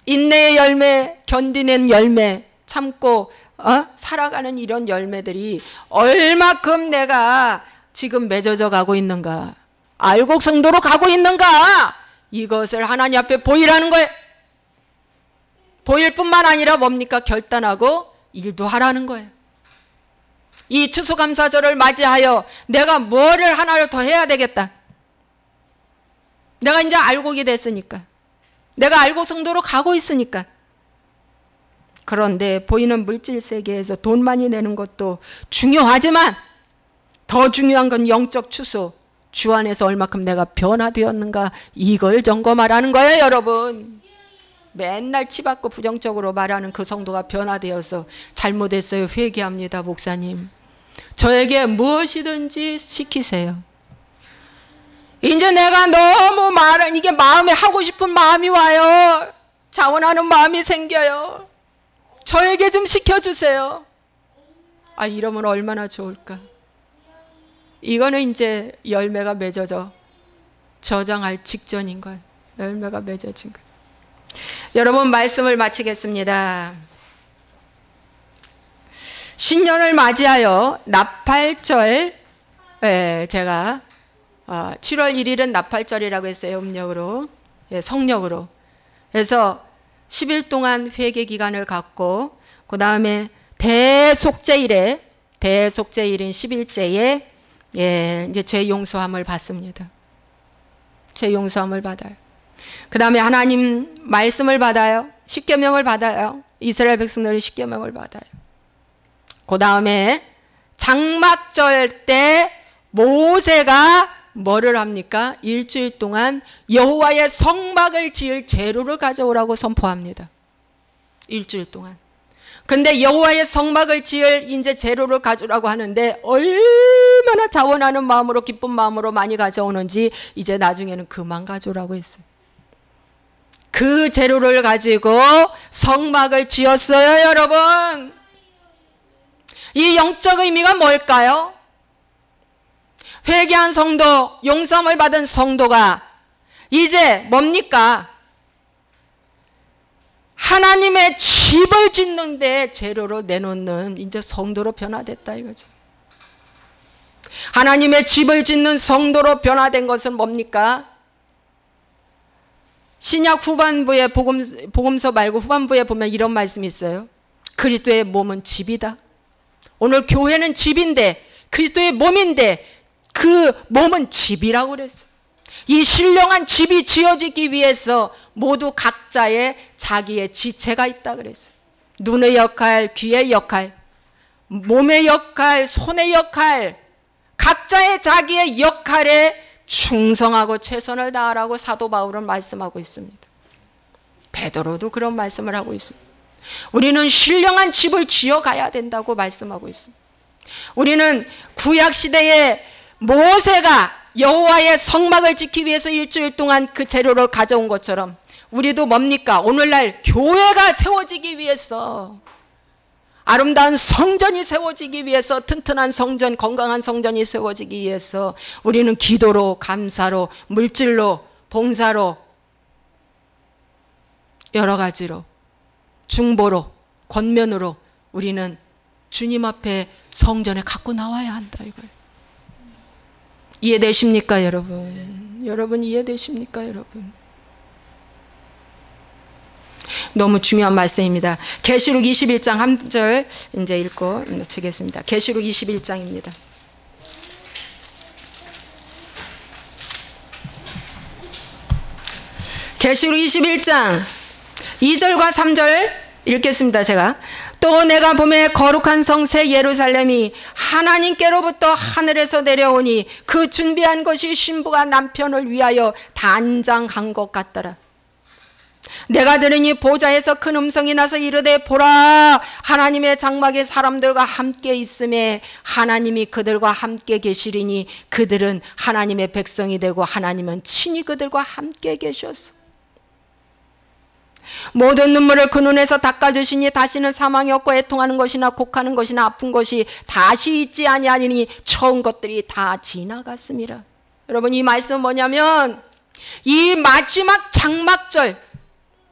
[SPEAKER 1] 인내의 열매, 견디는 열매, 참고 살아가는 이런 열매들이 얼마큼 내가 지금 맺어져 가고 있는가, 알곡 성도로 가고 있는가, 이것을 하나님 앞에 보이라는 거예요. 보일 뿐만 아니라 뭡니까? 결단하고 일도 하라는 거예요. 이 추수감사절을 맞이하여 내가 뭐를 하나를 더 해야 되겠다. 내가 이제 알곡이 됐으니까, 내가 알곡 성도로 가고 있으니까. 그런데 보이는 물질 세계에서 돈 많이 내는 것도 중요하지만 더 중요한 건 영적 추수, 주 안에서 얼마큼 내가 변화되었는가, 이걸 점검하라는 거예요. 여러분, 맨날 치받고 부정적으로 말하는 그 성도가 변화되어서 잘못했어요, 회개합니다. 목사님, 저에게 무엇이든지 시키세요. 이제 내가 너무 이게 마음에 하고 싶은 마음이 와요. 자원하는 마음이 생겨요. 저에게 좀 시켜주세요. 이러면 얼마나 좋을까. 이거는 이제 열매가 맺어져 저장할 직전인 거예요. 열매가 맺어진 거예요. 여러분, 말씀을 마치겠습니다. 신년을 맞이하여 나팔절, 제가 7월 1일은 나팔절이라고 했어요. 음력으로, 성력으로. 그래서 10일 동안 회개 기간을 갖고, 그 다음에 대속죄일인 10일째에 이제 죄 용서함을 받습니다. 죄 용서함을 받아요. 그 다음에 하나님 말씀을 받아요. 십계명을 받아요. 이스라엘 백성들이 십계명을 받아요. 그 다음에 장막절 때 모세가 뭐를 합니까? 일주일 동안 여호와의 성막을 지을 재료를 가져오라고 선포합니다. 일주일 동안. 근데 여호와의 성막을 지을 이제 재료를 가져오라고 하는데 얼마나 자원하는 마음으로, 기쁜 마음으로 많이 가져오는지 이제 나중에는 그만 가져오라고 했어요. 그 재료를 가지고 성막을 지었어요. 여러분, 이 영적 의미가 뭘까요? 회개한 성도, 용서함을 받은 성도가 이제 뭡니까? 하나님의 집을 짓는데 재료로 내놓는 이제 성도로 변화됐다 이거죠. 하나님의 집을 짓는 성도로 변화된 것은 뭡니까? 신약 후반부에 복음서 말고 후반부에 보면 이런 말씀이 있어요. 그리스도의 몸은 집이다. 오늘 교회는 집인데, 그리스도의 몸인데 그 몸은 집이라고 그랬어요. 이 신령한 집이 지어지기 위해서 모두 각자의 자기의 지체가 있다 그랬어요. 눈의 역할, 귀의 역할, 몸의 역할, 손의 역할, 각자의 자기의 역할에 충성하고 최선을 다하라고 사도 바울은 말씀하고 있습니다. 베드로도 그런 말씀을 하고 있습니다. 우리는 신령한 집을 지어가야 된다고 말씀하고 있습니다. 우리는 구약시대에 모세가 여호와의 성막을 짓기 위해서 일주일 동안 그 재료를 가져온 것처럼 우리도 뭡니까? 오늘날 교회가 세워지기 위해서, 아름다운 성전이 세워지기 위해서, 튼튼한 성전, 건강한 성전이 세워지기 위해서 우리는 기도로, 감사로, 물질로, 봉사로, 여러 가지로, 중보로, 권면으로 우리는 주님 앞에 성전에 갖고 나와야 한다 이거예요. 이해되십니까 여러분? 여러분 이해되십니까 여러분? 너무 중요한 말씀입니다. 계시록 21장 1절 이제 읽고 마치겠습니다. 계시록 21장입니다. 계시록 21장 2절과 3절 읽겠습니다. 제가 또 내가 보매 거룩한 성 새 예루살렘이 하나님께로부터 하늘에서 내려오니 그 준비한 것이 신부가 남편을 위하여 단장한 것 같더라. 내가 들으니 보좌에서 큰 음성이 나서 이르되 보라, 하나님의 장막에 사람들과 함께 있음에 하나님이 그들과 함께 계시리니 그들은 하나님의 백성이 되고 하나님은 친히 그들과 함께 계셨어. 모든 눈물을 그 눈에서 닦아주시니 다시는 사망이 없고 애통하는 것이나 곡하는 것이나 아픈 것이 다시 있지 아니하니 처음 것들이 다 지나갔음이라. 여러분 이 말씀은 뭐냐면 이 마지막 장막절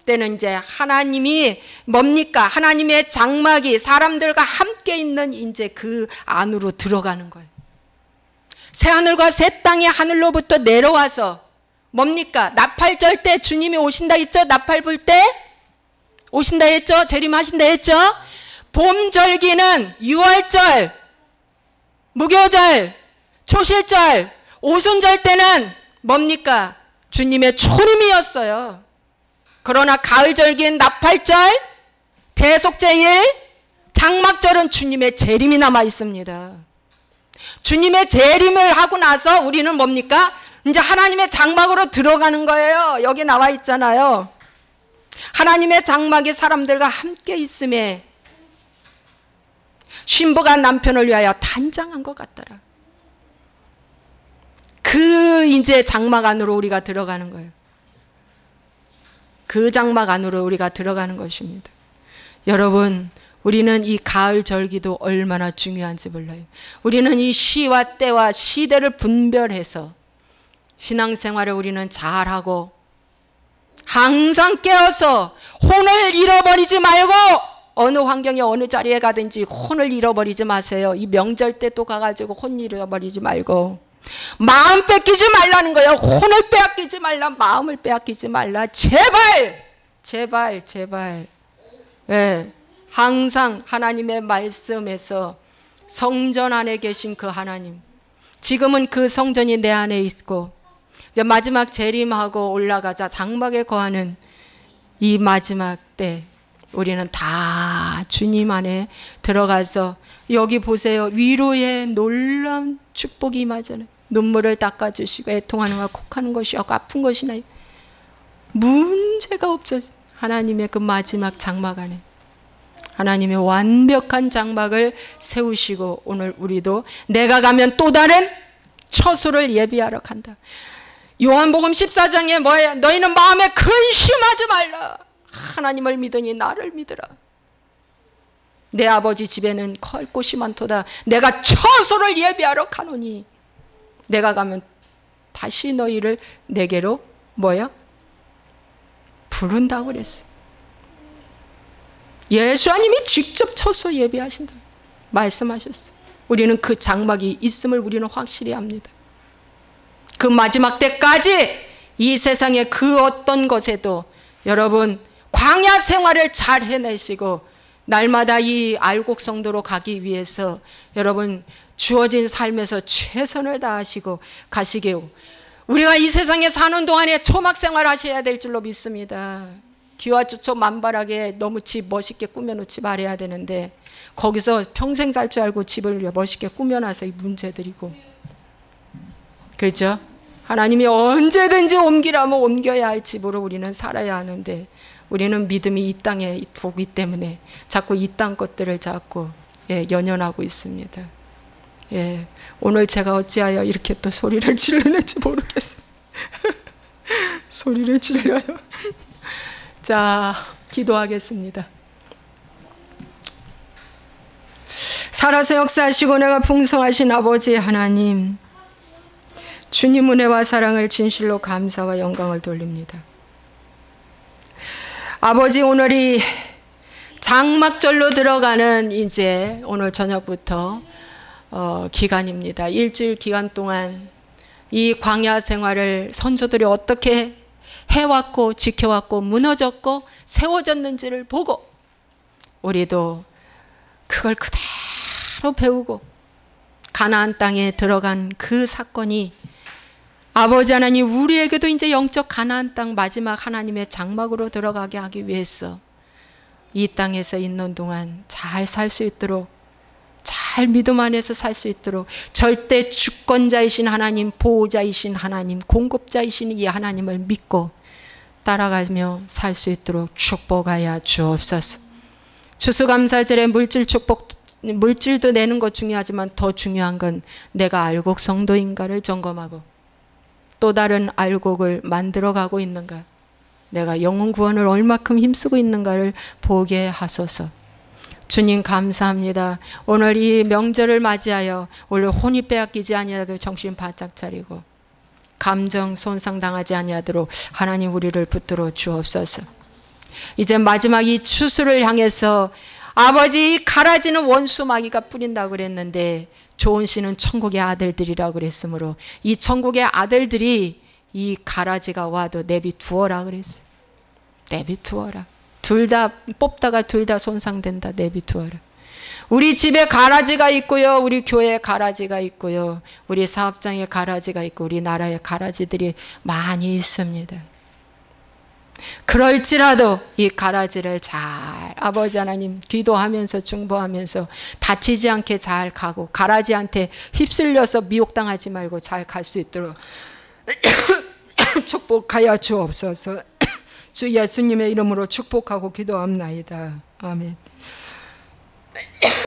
[SPEAKER 1] 때는 이제 하나님이 뭡니까? 하나님의 장막이 사람들과 함께 있는 이제 그 안으로 들어가는 거예요. 새하늘과 새 땅이 하늘로부터 내려와서 뭡니까? 나팔절 때 주님이 오신다 했죠? 나팔 불 때 오신다 했죠? 재림하신다 했죠? 봄절기는 6월절, 무교절, 초실절, 오순절 때는 뭡니까? 주님의 초림이었어요. 그러나 가을절기엔 나팔절, 대속제일, 장막절은 주님의 재림이 남아 있습니다. 주님의 재림을 하고 나서 우리는 뭡니까? 이제 하나님의 장막으로 들어가는 거예요. 여기 나와 있잖아요. 하나님의 장막이 사람들과 함께 있음에 신부가 남편을 위하여 단장한 것 같더라. 그 이제 장막 안으로 우리가 들어가는 거예요. 그 장막 안으로 우리가 들어가는 것입니다. 여러분, 우리는 이 가을 절기도 얼마나 중요한지 몰라요. 우리는 이 시와 때와 시대를 분별해서 신앙생활을 우리는 잘하고 항상 깨어서 혼을 잃어버리지 말고 어느 환경에 어느 자리에 가든지 혼을 잃어버리지 마세요. 이 명절 때 또 가가지고 혼 잃어버리지 말고 마음 뺏기지 말라는 거예요. 혼을 빼앗기지 말라. 마음을 빼앗기지 말라. 제발 제발 제발. 예, 항상 하나님의 말씀에서 성전 안에 계신 그 하나님, 지금은 그 성전이 내 안에 있고 이제 마지막 재림하고 올라가자 장막에 거하는 이 마지막 때 우리는 다 주님 안에 들어가서 여기 보세요. 위로의 놀라운 축복이 임하잖아요. 눈물을 닦아주시고 애통하는 것, 곡하는 것이 없고 아픈 것이 나요. 문제가 없어. 하나님의 그 마지막 장막 안에 하나님의 완벽한 장막을 세우시고 오늘 우리도 내가 가면 또 다른 처소를 예비하러 간다. 요한복음 14장에 뭐예요? 너희는 마음에 근심하지 말라. 하나님을 믿으니 나를 믿으라. 내 아버지 집에는 갈 곳이 많도다. 내가 처소를 예비하러 가노니 내가 가면 다시 너희를 내게로 뭐야? 부른다고 그랬어. 예수님이 직접 처소 예비하신다 말씀하셨어. 우리는 그 장막이 있음을 우리는 확실히 압니다. 그 마지막 때까지 이 세상의 그 어떤 것에도 여러분 광야 생활을 잘 해내시고 날마다 이 알곡성도로 가기 위해서 여러분 주어진 삶에서 최선을 다하시고 가시게요. 우리가 이 세상에 사는 동안에 초막 생활 하셔야 될 줄로 믿습니다. 기와초초 만발하게 너무 집 멋있게 꾸며놓지 말아야 되는데 거기서 평생 살 줄 알고 집을 멋있게 꾸며놔서 이 문제들이고, 그렇죠? 하나님이 언제든지 옮기라면 옮겨야 할 집으로 우리는 살아야 하는데 우리는 믿음이 이 땅에 두기 때문에 자꾸 이 땅 것들을 자꾸 연연하고 있습니다. 예, 오늘 제가 어찌하여 이렇게 또 소리를 지르는지 모르겠어요. 소리를 질러요. 자, 기도하겠습니다. 살아서 역사하시고 내가 풍성하신 아버지 하나님, 주님 은혜와 사랑을 진실로 감사와 영광을 돌립니다. 아버지, 오늘이 장막절로 들어가는 이제 오늘 저녁부터 기간입니다. 일주일 기간 동안 이 광야 생활을 선조들이 어떻게 해왔고 지켜왔고 무너졌고 세워졌는지를 보고 우리도 그걸 그대로 배우고 가나안 땅에 들어간 그 사건이 아버지 하나님 우리에게도 이제 영적 가나안 땅 마지막 하나님의 장막으로 들어가게 하기 위해서 이 땅에서 있는 동안 잘 살 수 있도록, 잘 믿음 안에서 살 수 있도록 절대 주권자이신 하나님, 보호자이신 하나님, 공급자이신 이 하나님을 믿고 따라가며 살 수 있도록 축복하여 주옵소서. 추수감사절에 물질 축복, 물질도 내는 것 중요하지만 더 중요한 건 내가 알곡 성도인가를 점검하고 또 다른 알곡을 만들어가고 있는가, 내가 영혼 구원을 얼마큼 힘쓰고 있는가를 보게 하소서. 주님 감사합니다. 오늘 이 명절을 맞이하여 오늘 혼이 빼앗기지 아니하도록 정신 바짝 차리고 감정 손상당하지 아니하도록 하나님 우리를 붙들어 주옵소서. 이제 마지막 이 추수를 향해서 아버지 가라지는 원수 마귀가 뿌린다고 그랬는데 좋은 씨는 천국의 아들들이라고 그랬으므로 이 천국의 아들들이 이 가라지가 와도 내비두어라 그랬어요. 내비두어라. 둘 다 뽑다가 둘 다 손상된다. 내비두어라. 우리 집에 가라지가 있고요. 우리 교회에 가라지가 있고요. 우리 사업장에 가라지가 있고 우리 나라에 가라지들이 많이 있습니다. 그럴지라도 이 가라지를 잘 아버지 하나님 기도하면서 중보하면서 다치지 않게 잘 가고 가라지한테 휩쓸려서 미혹당하지 말고 잘 갈 수 있도록 축복하여 주옵소서. 주 예수님의 이름으로 축복하고 기도합나이다. 아멘.